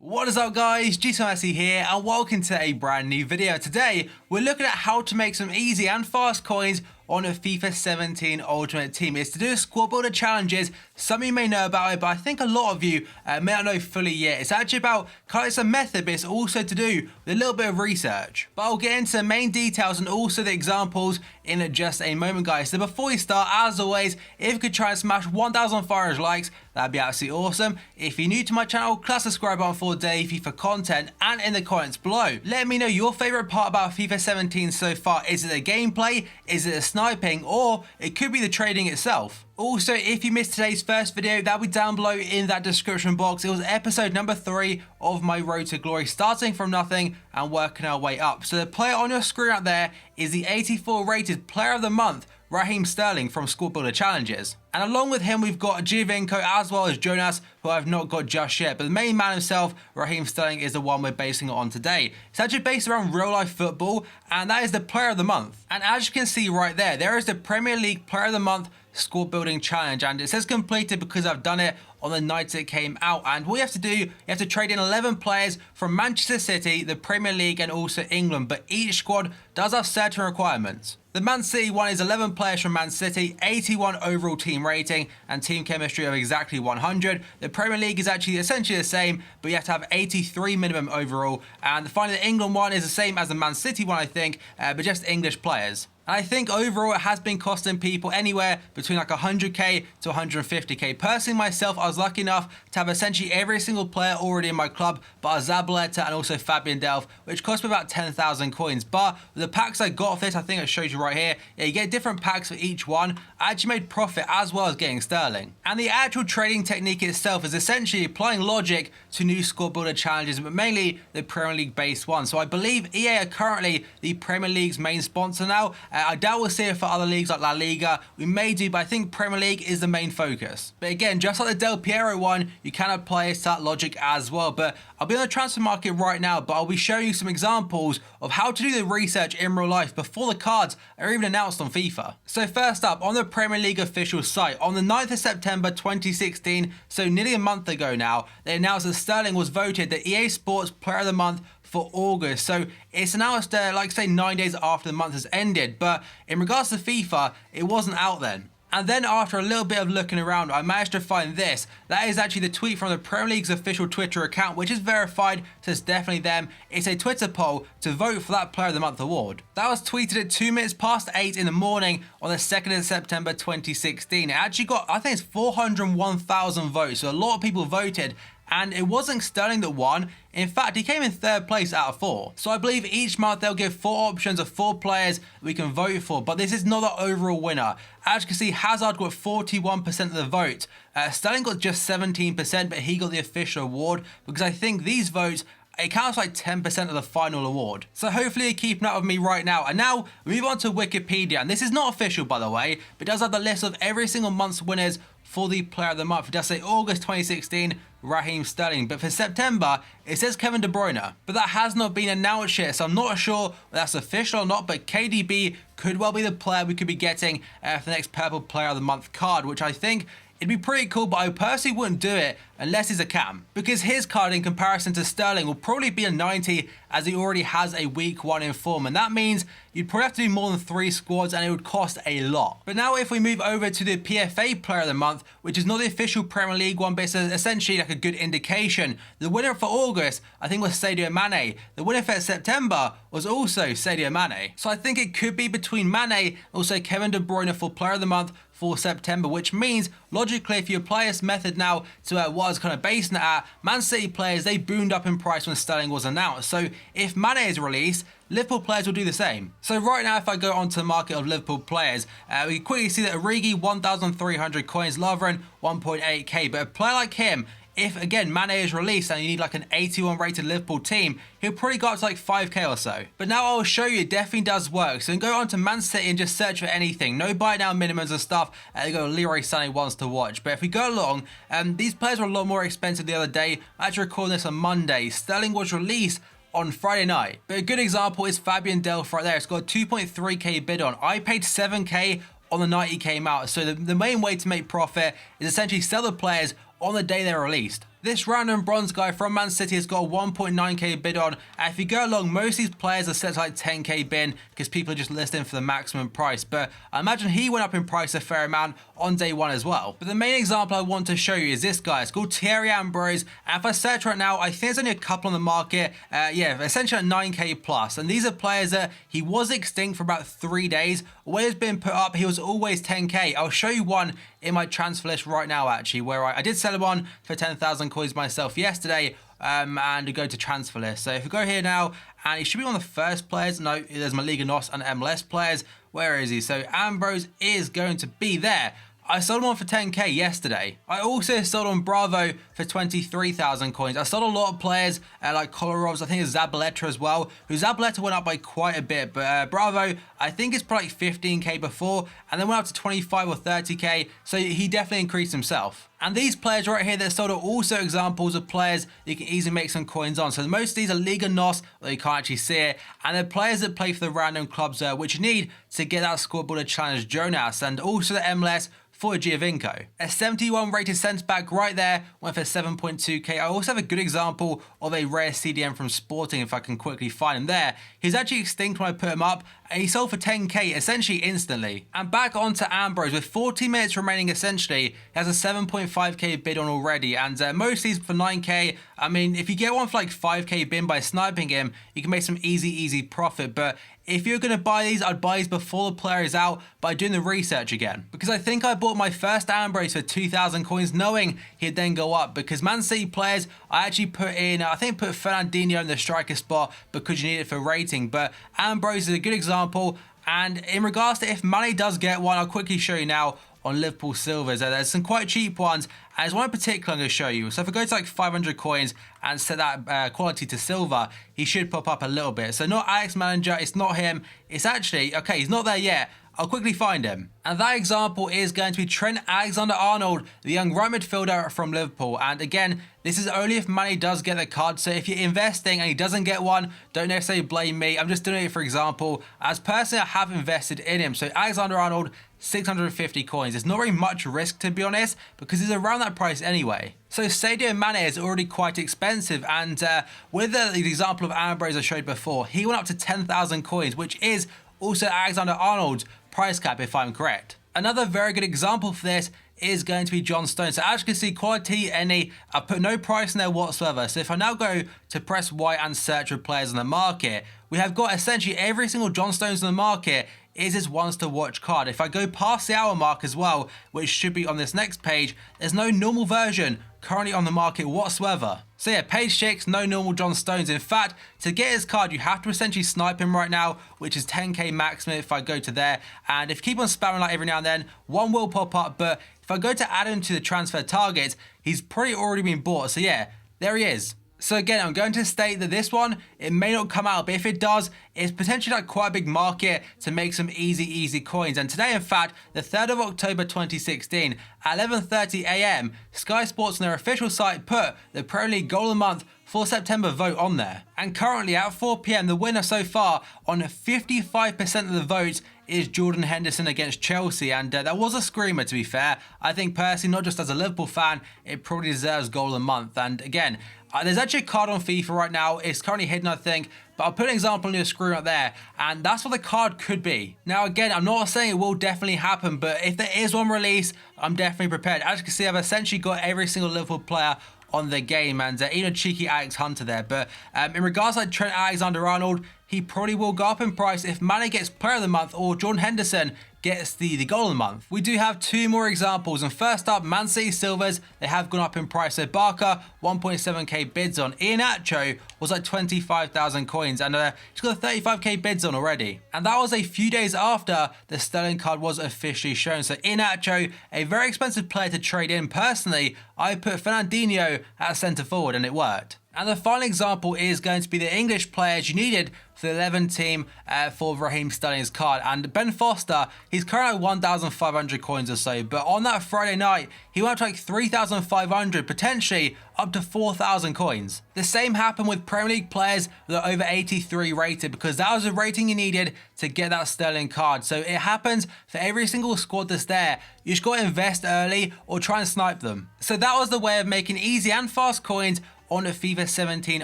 What is up guys, Messi here and welcome to a brand new video. Today we're looking at how to make some easy and fast coins on a FIFA 17 Ultimate Team. It's to do with squad builder challenges. Some of you may know about it, but I think a lot of you may not know fully yet. It's actually about kind of some method, but it's also to do with a little bit of research. But I'll get into the main details and also the examples in just a moment, guys. So before we start, as always, if you could try and smash 1,500 likes, that'd be absolutely awesome. If you're new to my channel, click subscribe button for daily FIFA content and in the comments below, let me know your favorite part about FIFA 17 so far. Is it the gameplay? Is it the sniping? Or it could be the trading itself. Also, if you missed today's first video, that'll be down below in that description box. It was episode number 3 of my road to glory, starting from nothing and working our way up. So the player on your screen out there is the 84 rated player of the month, Raheem Sterling from Squad Builder Challenges. And along with him, we've got Giovinco as well as Jonas, who I've not got just yet. But the main man himself, Raheem Sterling, is the one we're basing it on today. It's actually based around real life football, and that is the player of the month. And as you can see right there is the Premier League Player of the Month squad building challenge, and it says completed because I've done it on the night it came out. And what you have to do, you have to trade in 11 players from Manchester City, the Premier League and also England, but each squad does have certain requirements. The Man City one is 11 players from Man City, 81 overall team rating and team chemistry of exactly 100. The Premier League is actually essentially the same, but you have to have 83 minimum overall. And finally, the England one is the same as the Man City one, I think, but just English players. And I think overall it has been costing people anywhere between like 100k to 150k. Personally myself, I was lucky enough to have essentially every single player already in my club, but Zabaleta and also Fabian Delph, which cost me about 10,000 coins. But the packs I got off this, I think it shows you right here, yeah, you get different packs for each one. I actually made profit as well as getting Sterling. And the actual trading technique itself is essentially applying logic to new squad builder challenges, but mainly the Premier League based ones. So I believe EA are currently the Premier League's main sponsor now. I doubt we'll see it for other leagues like La Liga. We may do, but I think Premier League is the main focus. But again, just like the Del Piero one, you can apply that logic as well. But I'll be on the transfer market right now, but I'll be showing you some examples of how to do the research in real life before the cards are even announced on FIFA. So first up, on the Premier League official site, on the 9th of September 2016, so nearly a month ago now, they announced that Sterling was voted the EA Sports Player of the Month for August. So it's announced like say 9 days after the month has ended, but in regards to FIFA, it wasn't out then. And then after a little bit of looking around, I managed to find this. That is actually the tweet from the Premier League's official Twitter account, which is verified, so it's definitely them. It's a Twitter poll to vote for that Player of the Month award. That was tweeted at 2 minutes past 8 in the morning on the 2nd of September 2016. It actually got, I think it's 401,000 votes, so a lot of people voted. And it wasn't Sterling that won. In fact, he came in 3rd place out of 4. So I believe each month they'll give 4 options of 4 players we can vote for. But this is not the overall winner. As you can see, Hazard got 41% of the vote. Sterling got just 17%, but he got the official award because I think these votes, it counts like 10% of the final award. So hopefully you're keeping up with me right now. And now we move on to Wikipedia. And this is not official, by the way, but it does have the list of every single month's winners for the Player of the Month. It does say August 2016, Raheem Sterling. But for September, it says Kevin De Bruyne. But that has not been announced yet, so I'm not sure whether that's official or not. But KDB could well be the player we could be getting for the next Purple Player of the Month card, which I think it'd be pretty cool, but I personally wouldn't do it unless he's a cam, because his card in comparison to Sterling will probably be a 90 as he already has a week 1 in form, and that means you'd probably have to do more than 3 squads and it would cost a lot. But now if we move over to the PFA Player of the Month, which is not the official Premier League one, but it's essentially like a good indication. The winner for August, I think, was Sadio Mane. The winner for September was also Sadio Mane. So I think it could be between Mane and also Kevin De Bruyne for Player of the Month for September, which means logically if you apply this method now to what I was kind of basing it at, Man City players, they boomed up in price when Sterling was announced. So if Mane is released, Liverpool players will do the same. So right now, if I go onto the market of Liverpool players, we can quickly see that Origi 1,300 coins, Lovren 1.8k, but a player like him, if again Mane is released and you need like an 81 rated Liverpool team, he'll probably go up to like 5k or so. But now I'll show you it definitely does work. So you can go on to Man City and just search for anything. No buy now minimums and stuff. They go Leroy Sané ones to watch. But if we go along, these players were a lot more expensive the other day. I actually recording this on Monday. Sterling was released on Friday night. But a good example is Fabian Delph right there. It's got a 2.3k bid on. I paid 7k on the night he came out. So the main way to make profit is essentially sell the players on the day they're released. This random bronze guy from Man City has got a 1.9k bid on, and if you go along, most of these players are set to like 10k bin because people are just listing for the maximum price, but I imagine he went up in price a fair amount on day one as well. But the main example I want to show you is this guy. It's called Thierry Ambrose, and if I search right now, I think there's only a couple on the market, essentially at 9k plus, and these are players that he was extinct for about 3 days. When it's been put up, he was always 10k. I'll show you one in my transfer list right now, actually, where I did sell him on for 10,000 coins myself yesterday, and go to transfer list. So if we go here now, and he should be one of the first players. No, there's my Liga NOS and MLS players. Where is he? So Ambrose is going to be there. I sold him on for 10k yesterday. I also sold on Bravo for 23,000 coins. I sold a lot of players like Kolarovs, I think it's Zabaleta as well, who Zabaleta went up by quite a bit, but Bravo, I think it's probably 15k before, and then went up to 25 or 30k, so he definitely increased himself. And these players right here that sold are also examples of players you can easily make some coins on. So most of these are Liga NOS, though you can't actually see it, and they're players that play for the random clubs which you need to get that scoreboard to challenge Jonas, and also the MLS for Giovinco. A 71 rated centre back right there went for 7.2k. I also have a good example of a rare CDM from Sporting if I can quickly find him there. He's actually extinct when I put him up, and he sold for 10k essentially instantly. And back onto Ambrose, with 40 minutes remaining essentially, he has a 7.5k bid on already, and most of these for 9k. I mean, if you get one for like 5k bin by sniping him, you can make some easy profit, but if you're going to buy these, I'd buy these before the player is out by doing the research again. Because I think I bought my first Ambrose for 2,000 coins knowing he'd then go up. Because Man City players, I actually put Fernandinho in the striker spot because you need it for rating. But Ambrose is a good example. And in regards to if Mane does get one, I'll quickly show you now on Liverpool Silvers. There's some quite cheap ones, and there's one in particular I'm going to show you. So if I go to like 500 coins and set that quality to silver, he should pop up a little bit. So not Alex Manager, it's not him. It's actually, okay, he's not there yet. I'll quickly find him. And that example is going to be Trent Alexander-Arnold, the young right midfielder from Liverpool. And again, this is only if Mane does get the card. So if you're investing and he doesn't get one, don't necessarily blame me. I'm just doing it for example. As personally, I have invested in him. So Alexander-Arnold, 650 coins. It's not very much risk, to be honest, because he's around that price anyway. So Sadio Mane is already quite expensive, and with the example of Ambrose I showed before, he went up to 10,000 coins, which is also Alexander-Arnold's price cap, if I'm correct. Another very good example for this is going to be John Stones. So as you can see, quality any, I put no price in there whatsoever. So if I now go to press Y and search for players on the market, we have got essentially every single John Stones on the market is his ones to watch card. If I go past the hour mark as well, which should be on this next page, there's no normal version currently on the market whatsoever. So yeah, page 6, no normal John Stones. In fact, to get his card, you have to essentially snipe him right now, which is 10k maximum if I go to there. And if you keep on spamming like every now and then, one will pop up. But if I go to add him to the transfer targets, he's probably already been bought. So yeah, there he is. So again, I'm going to state that this one, it may not come out, but if it does, it's potentially like quite a big market to make some easy coins. And today, in fact, the 3rd of October 2016, at 11:30 AM, Sky Sports on their official site put the Premier League Goal of the Month for September vote on there. And currently at 4 PM, the winner so far on 55% of the votes is Jordan Henderson against Chelsea, and that was a screamer, to be fair. I think personally, not just as a Liverpool fan, it probably deserves Goal of the Month. And again, there's actually a card on FIFA right now. It's currently hidden, I think, but I'll put an example on your screen up there, and that's what the card could be. Now again, I'm not saying it will definitely happen, but if there is one release, I'm definitely prepared. As you can see, I've essentially got every single Liverpool player on the game, and even a cheeky Alex Hunter there. But in regards to like Trent Alexander-Arnold, he probably will go up in price if Mane gets Player of the Month or Jordan Henderson gets the Goal of the Month. We do have two more examples, and first up, Man City Silvers, they have gone up in price. So Barca, 1.7k bids on. Iheanacho was like 25,000 coins, and he's got 35k bids on already. And that was a few days after the Sterling card was officially shown. So Iheanacho, a very expensive player to trade in. Personally, I put Fernandinho at centre forward, and it worked. And the final example is going to be the English players you needed for the 11 team for Raheem Sterling's card. And Ben Foster, he's currently 1,500 coins or so, but on that Friday night, he went up to like 3,500, potentially up to 4,000 coins. The same happened with Premier League players that are over 83 rated, because that was the rating you needed to get that Sterling card. So it happens for every single squad that's there. You just got to invest early or try and snipe them. So that was the way of making easy and fast coins on a FIFA 17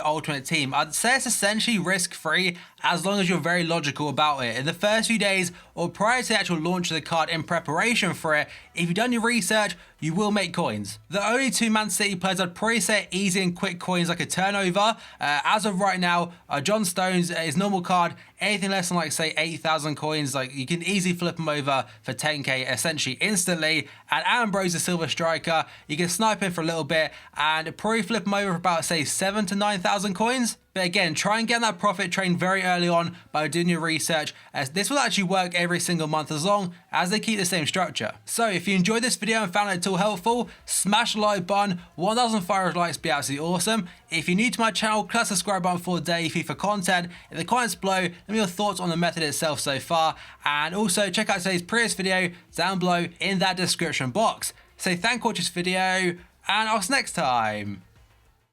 Ultimate Team. I'd say it's essentially risk-free as long as you're very logical about it. In the first few days or prior to the actual launch of the card in preparation for it, if you've done your research, you will make coins. The only two Man City players I'd probably say easy and quick coins like a turnover, as of right now, John Stones, his normal card, anything less than like say 8,000 coins, like you can easily flip them over for 10k essentially instantly. And Ambrose, the silver striker, you can snipe him for a little bit and probably flip him over for about say 7 to 9,000 coins. But again, try and get that profit train very early on by doing your research, as this will actually work every single month as long as they keep the same structure. So if you enjoyed this video and found it at all helpful, smash the like button. 1,500 likes would be absolutely awesome. If you're new to my channel, click the subscribe button for daily FIFA content. In the comments below, let me know your thoughts on the method itself so far, and also check out today's previous video down below in that description box. So thank you for watching this video, and I'll see you next time.